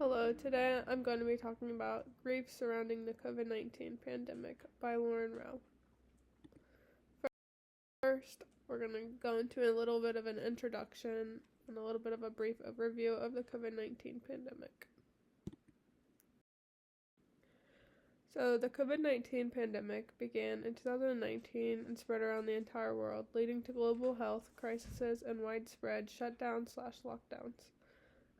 Hello, today I'm going to be talking about grief surrounding the COVID-19 pandemic by Lauren Rowe. First, we're going to go into a little bit of an introduction and a little bit of a brief overview of the COVID-19 pandemic. So, the COVID-19 pandemic began in 2019 and spread around the entire world, leading to global health crises and widespread shutdowns/lockdowns.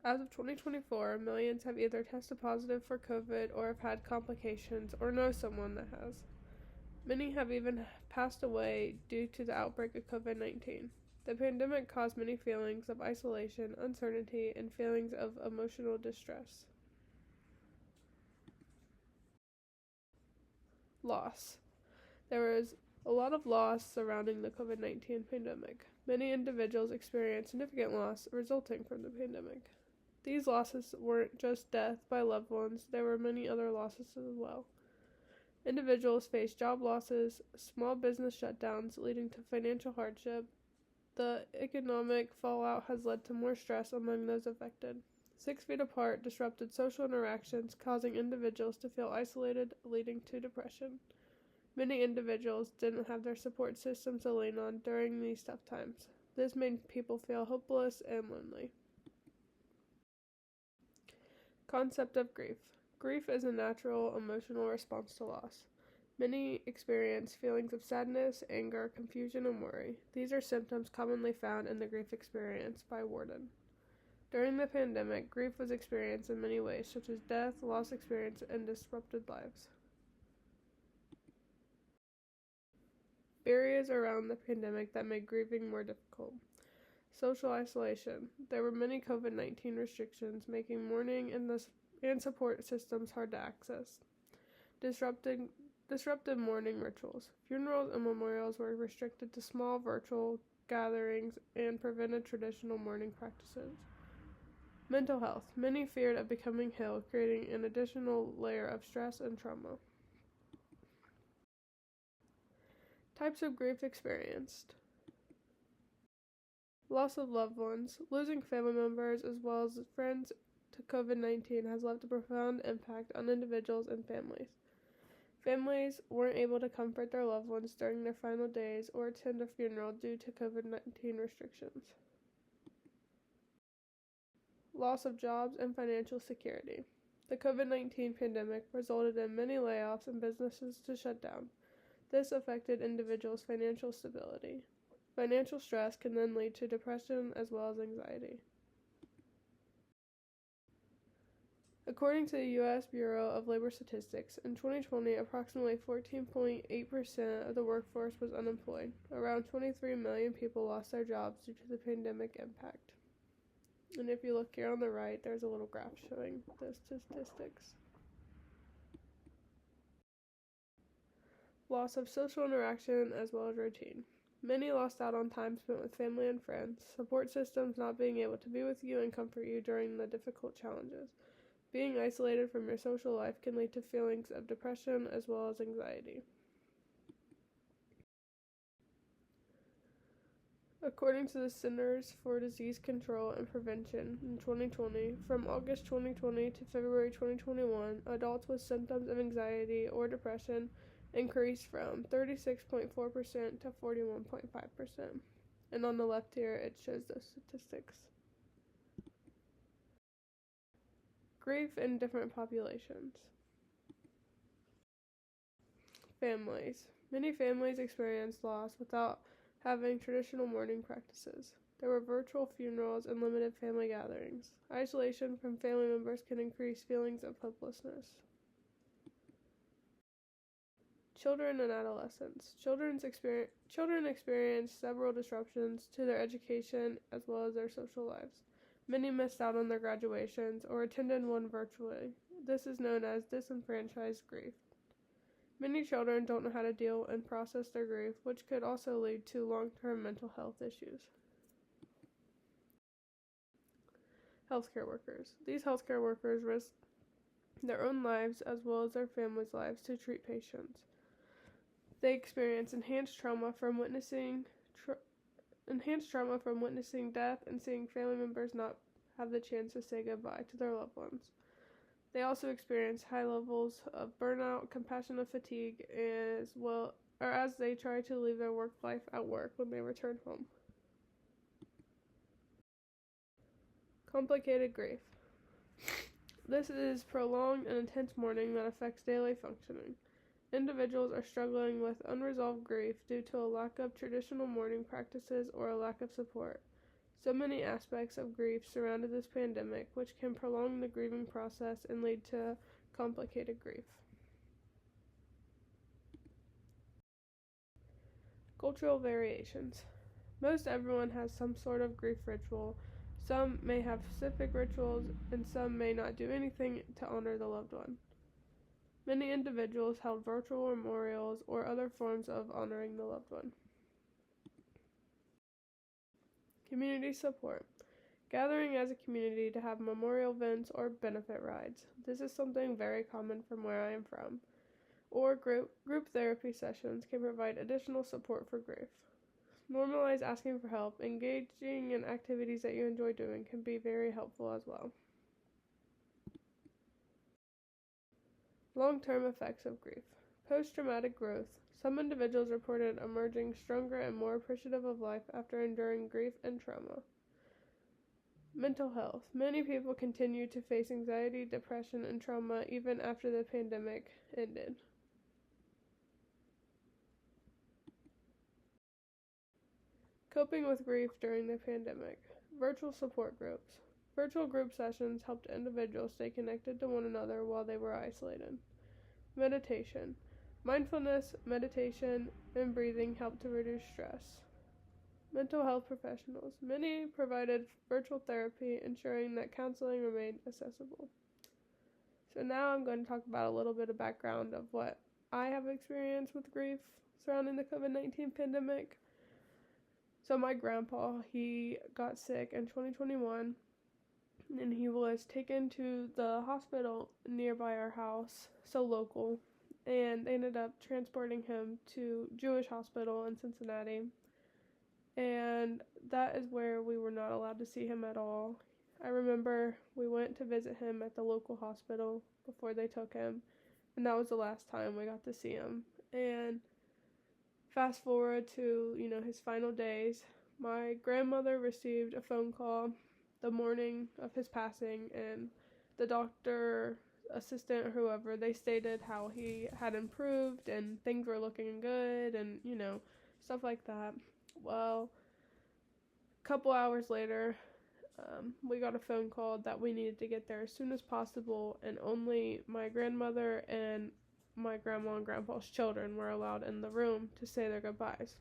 As of 2024, millions have either tested positive for COVID or have had complications or know someone that has. Many have even passed away due to the outbreak of COVID-19. The pandemic caused many feelings of isolation, uncertainty, and feelings of emotional distress. Loss. There was a lot of loss surrounding the COVID-19 pandemic. Many individuals experienced significant loss resulting from the pandemic. These losses weren't just death by loved ones, there were many other losses as well. Individuals faced job losses, small business shutdowns leading to financial hardship. The economic fallout has led to more stress among those affected. 6 feet apart disrupted social interactions, causing individuals to feel isolated, leading to depression. Many individuals didn't have their support systems to lean on during these tough times. This made people feel hopeless and lonely. Concept of grief. Grief is a natural emotional response to loss. Many experience feelings of sadness, anger, confusion, and worry. These are symptoms commonly found in the grief experience by Worden. During the pandemic, grief was experienced in many ways, such as death, loss experience, and disrupted lives. Barriers around the pandemic that made grieving more difficult. Social isolation. There were many COVID-19 restrictions, making mourning and support systems hard to access. Disrupted mourning rituals. Funerals and memorials were restricted to small virtual gatherings and prevented traditional mourning practices. Mental health. Many feared of becoming ill, creating an additional layer of stress and trauma. Types of grief experienced. Loss of loved ones. Losing family members as well as friends to COVID-19 has left a profound impact on individuals and families. Families weren't able to comfort their loved ones during their final days or attend a funeral due to COVID-19 restrictions. Loss of jobs and financial security. The COVID-19 pandemic resulted in many layoffs and businesses to shut down. This affected individuals' financial stability. Financial stress can then lead to depression as well as anxiety. According to the U.S. Bureau of Labor Statistics, in 2020, approximately 14.8% of the workforce was unemployed. Around 23 million people lost their jobs due to the pandemic impact. And if you look here on the right, there's a little graph showing the statistics. Loss of social interaction as well as routine. Many lost out on time spent with family and friends, support systems not being able to be with you and comfort you during the difficult challenges. Being isolated from your social life can lead to feelings of depression as well as anxiety. According to the Centers for Disease Control and Prevention in 2020, from August 2020 to February 2021, adults with symptoms of anxiety or depression increased from 36.4% to 41.5%. And on the left here, it shows those statistics. Grief in different populations. Families. Many families experienced loss without having traditional mourning practices. There were virtual funerals and limited family gatherings. Isolation from family members can increase feelings of hopelessness. Children and adolescents. Children experience several disruptions to their education as well as their social lives. Many missed out on their graduations or attended one virtually. This is known as disenfranchised grief. Many children don't know how to deal and process their grief, which could also lead to long-term mental health issues. Healthcare workers. These healthcare workers risk their own lives as well as their families' lives to treat patients. They experience enhanced trauma from witnessing death and seeing family members not have the chance to say goodbye to their loved ones. They also experience high levels of burnout, compassionate fatigue, as they try to leave their work life at work when they return home. Complicated grief. This is prolonged and intense mourning that affects daily functioning. Individuals are struggling with unresolved grief due to a lack of traditional mourning practices or a lack of support. So many aspects of grief surrounded this pandemic, which can prolong the grieving process and lead to complicated grief. Cultural variations. Most everyone has some sort of grief ritual. Some may have specific rituals, and some may not do anything to honor the loved one. Many individuals held virtual memorials or other forms of honoring the loved one. Community support. Gathering as a community to have memorial events or benefit rides. This is something very common from where I am from. Or group therapy sessions can provide additional support for grief. Normalize asking for help. Engaging in activities that you enjoy doing can be very helpful as well. Long-term effects of grief. Post-traumatic growth. Some individuals reported emerging stronger and more appreciative of life after enduring grief and trauma. Mental health. Many people continue to face anxiety, depression, and trauma even after the pandemic ended. Coping with grief during the pandemic. Virtual support groups. Virtual group sessions helped individuals stay connected to one another while they were isolated. Meditation. Mindfulness, meditation, and breathing help to reduce stress. Mental health professionals. Many provided virtual therapy, ensuring that counseling remained accessible. So now I'm going to talk about a little bit of background of what I have experienced with grief surrounding the COVID-19 pandemic. So my grandpa, he got sick in 2021, and he was taken to the hospital nearby our house, so local, and they ended up transporting him to Jewish Hospital in Cincinnati, and that is where we were not allowed to see him at all. I remember we went to visit him at the local hospital before they took him, and that was the last time we got to see him. And fast forward to, his final days, my grandmother received a phone call the morning of his passing, and the doctor, assistant, or whoever, they stated how he had improved and things were looking good and, stuff like that. Well, a couple hours later, we got a phone call that we needed to get there as soon as possible, and only my grandmother and my grandma and grandpa's children were allowed in the room to say their goodbyes.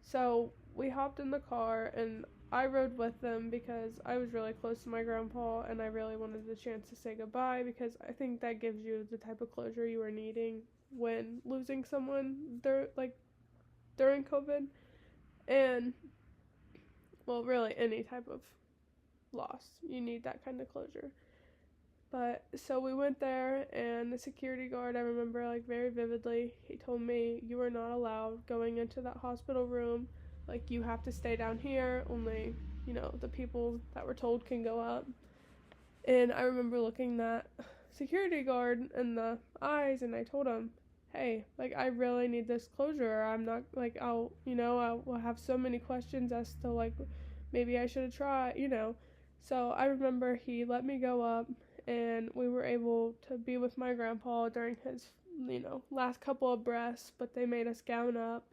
So we hopped in the car, and I rode with them because I was really close to my grandpa, and I really wanted the chance to say goodbye because I think that gives you the type of closure you are needing when losing someone during COVID, and well, really any type of loss, you need that kind of closure. But so we went there, and the security guard, I remember very vividly, he told me, you are not allowed going into that hospital room. You have to stay down here. Only, the people that were told can go up. And I remember looking that security guard in the eyes, and I told him, hey, I really need this closure. I'm not, I will have so many questions as to, maybe I should have tried, So I remember he let me go up, and we were able to be with my grandpa during his, last couple of breaths, but they made us gown up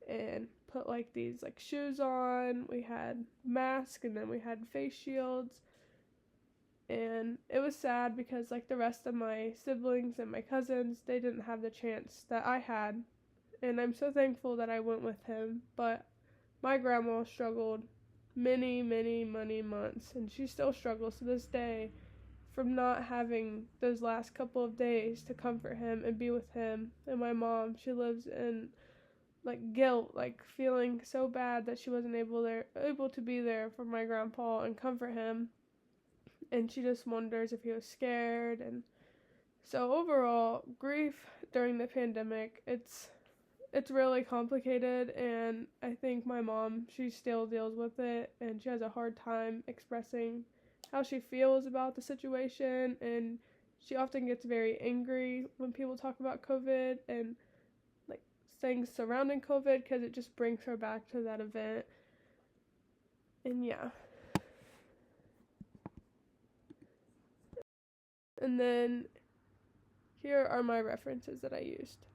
and put these shoes on. We had masks, and then we had face shields, and it was sad because the rest of my siblings and my cousins, they didn't have the chance that I had, and I'm so thankful that I went with him. But my grandma struggled many months, and she still struggles to this day from not having those last couple of days to comfort him and be with him. And my mom, she lives in guilt, feeling so bad that she wasn't able to be there for my grandpa and comfort him, and she just wonders if he was scared. And so overall, grief during the pandemic, it's really complicated, and I think my mom, she still deals with it, and she has a hard time expressing how she feels about the situation, and she often gets very angry when people talk about COVID and like things surrounding COVID because it just brings her back to that event. And yeah. And then here are my references that I used.